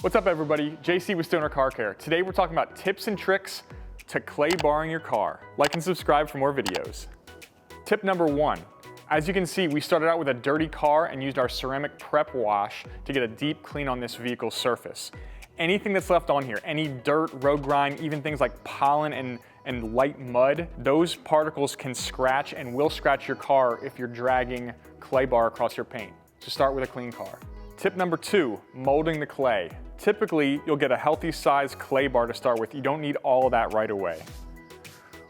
What's up everybody, JC with Stoner Car Care. Today we're talking about tips and tricks to clay barring your car. Like and subscribe for more videos. Tip number 1. As you can see, we started out with a dirty car and used our ceramic prep wash to get a deep clean on this vehicle's surface. Anything that's left on here, any dirt, road grime, even things like pollen and light mud, those particles can scratch and will scratch your car if you're dragging clay bar across your paint. So start with a clean car. Tip number 2, molding the clay. Typically, you'll get a healthy size clay bar to start with. You don't need all of that right away.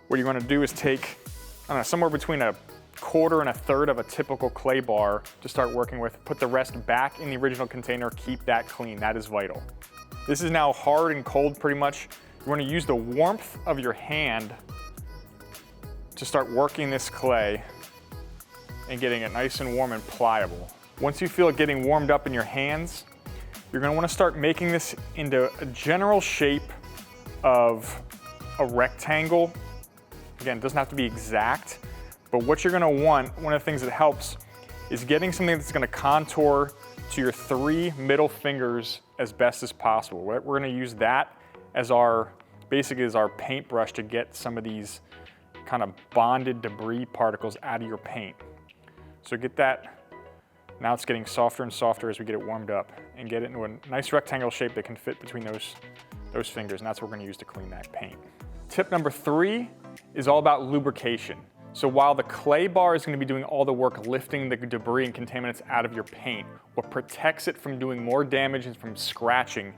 What you want to do is take, I don't know, somewhere between a quarter and a third of a typical clay bar to start working with. Put the rest back in the original container, keep that clean, that is vital. This is now hard and cold pretty much. You want to use the warmth of your hand to start working this clay and getting it nice and warm and pliable. Once you feel it getting warmed up in your hands, you're going to want to start making this into a general shape of a rectangle. Again, it doesn't have to be exact, but what you're going to want, one of the things that helps, is getting something that's going to contour to your 3 middle fingers as best as possible. We're going to use that as basically as our paintbrush to get some of these kind of bonded debris particles out of your paint. So get that. Now it's getting softer and softer as we get it warmed up and get it into a nice rectangle shape that can fit between those fingers, and that's what we're going to use to clean that paint. Tip number 3 is all about lubrication. So while the clay bar is going to be doing all the work lifting the debris and contaminants out of your paint, what protects it from doing more damage and from scratching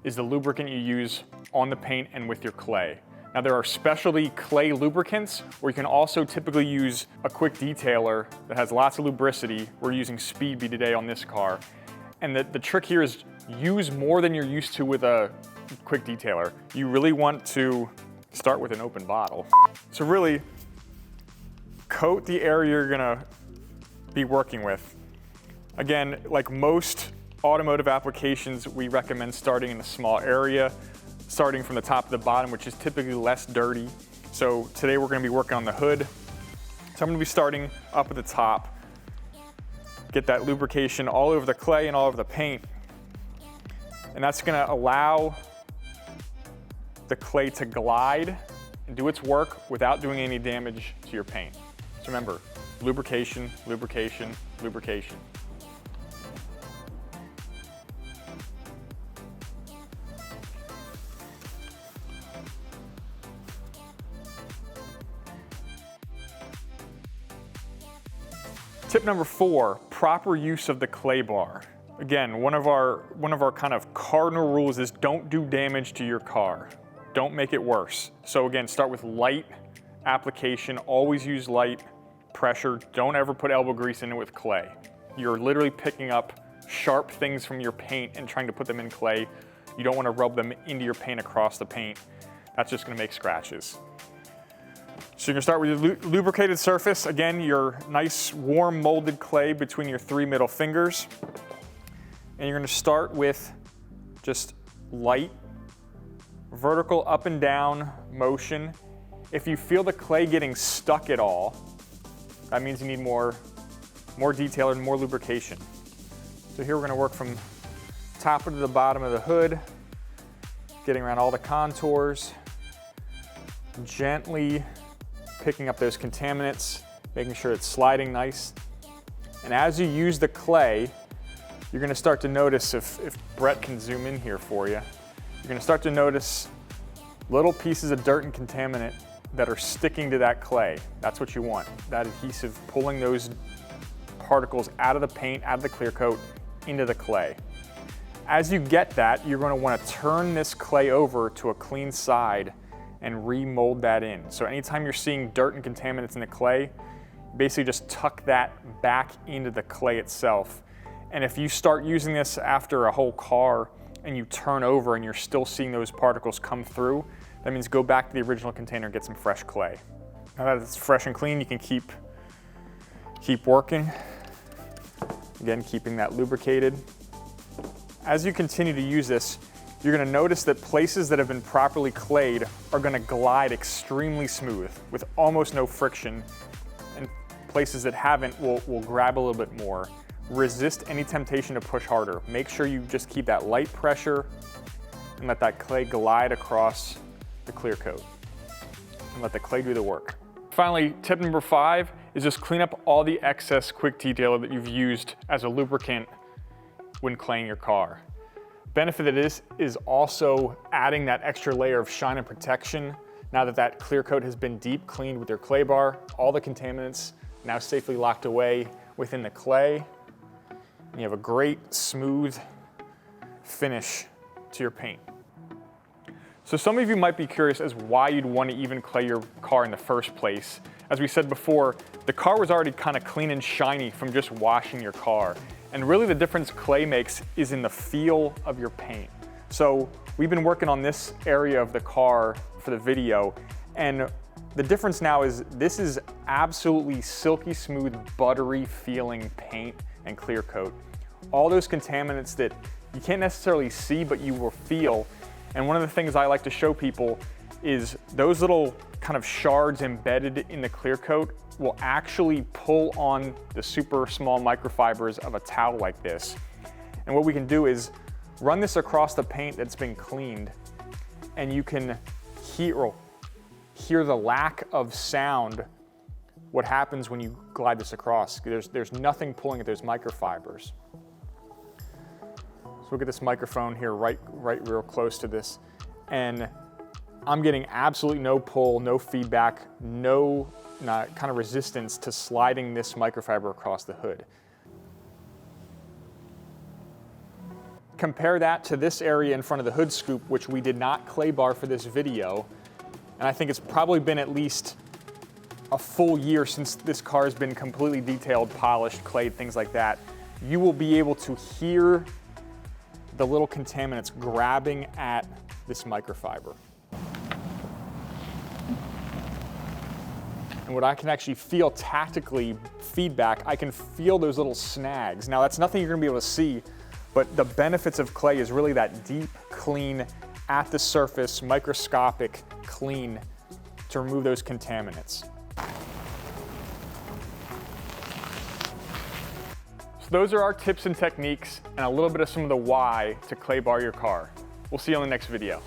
is the lubricant you use on the paint and with your clay. Now there are specialty clay lubricants, or you can also typically use a quick detailer that has lots of lubricity. We're using Speed Bee today on this car. And the trick here is use more than you're used to with a quick detailer. You really want to start with an open bottle. So really coat the area you're gonna be working with. Again, like most automotive applications, we recommend starting in a small area, starting from the top to the bottom, which is typically less dirty. So today we're going to be working on the hood. So I'm going to be starting up at the top. Get that lubrication all over the clay and all over the paint. And that's going to allow the clay to glide and do its work without doing any damage to your paint. So remember, lubrication, lubrication, lubrication. Tip number 4, proper use of the clay bar. Again, one of our kind of cardinal rules is don't do damage to your car. Don't make it worse. So again, start with light application, always use light pressure. Don't ever put elbow grease in it with clay. You're literally picking up sharp things from your paint and trying to put them in clay. You don't want to rub them into your paint across the paint. That's just going to make scratches. So you're going to start with your lubricated surface. Again, your nice warm molded clay between your 3 middle fingers. And you're going to start with just light vertical up and down motion. If you feel the clay getting stuck at all, that means you need more detail and more lubrication. So here we're going to work from top to the bottom of the hood, getting around all the contours, gently picking up those contaminants, making sure it's sliding nice. And as you use the clay, you're going to start to notice, if Brett can zoom in here for you, you're going to start to notice little pieces of dirt and contaminant that are sticking to that clay. That's what you want, that adhesive pulling those particles out of the paint, out of the clear coat, into the clay. As you get that, you're going to want to turn this clay over to a clean side and remold that in. So anytime you're seeing dirt and contaminants in the clay, basically just tuck that back into the clay itself. And if you start using this after a whole car and you turn over and you're still seeing those particles come through, that means go back to the original container and get some fresh clay. Now that it's fresh and clean, you can keep working. Again, keeping that lubricated. As you continue to use this, you're going to notice that places that have been properly clayed are going to glide extremely smooth with almost no friction, and places that haven't will grab a little bit more. resist any temptation to push harder. Make sure you just keep that light pressure and let that clay glide across the clear coat. And let the clay do the work. Finally, tip number 5 is just clean up all the excess quick detailer that you've used as a lubricant when claying your car. Benefit of this is also adding that extra layer of shine and protection. Now that that clear coat has been deep cleaned with your clay bar, all the contaminants now safely locked away within the clay. And you have a great smooth finish to your paint. So some of you might be curious as why you'd want to even clay your car in the first place. As we said before, the car was already kind of clean and shiny from just washing your car. And really the difference clay makes is in the feel of your paint. So we've been working on this area of the car for the video, and the difference now is this is absolutely silky smooth, buttery feeling paint and clear coat. All those contaminants that you can't necessarily see, but you will feel. And one of the things I like to show people is those little kind of shards embedded in the clear coat will actually pull on the super small microfibers of a towel like this. And what we can do is run this across the paint that's been cleaned, and you can hear the lack of sound what happens when you glide this across. There's nothing pulling at those microfibers. So we'll get this microphone here right real close to this, and I'm getting absolutely no pull, no feedback, no kind of resistance to sliding this microfiber across the hood. Compare that to this area in front of the hood scoop, which we did not clay bar for this video, and I think it's probably been at least a full year since this car has been completely detailed, polished, clayed, things like that. You will be able to hear the little contaminants grabbing at this microfiber. And what I can actually feel tactically, feedback, I can feel those little snags. Now that's nothing you're gonna be able to see, but the benefits of clay is really that deep, clean, at the surface, microscopic clean to remove those contaminants. So those are our tips and techniques and a little bit of some of the why to clay bar your car. We'll see you on the next video.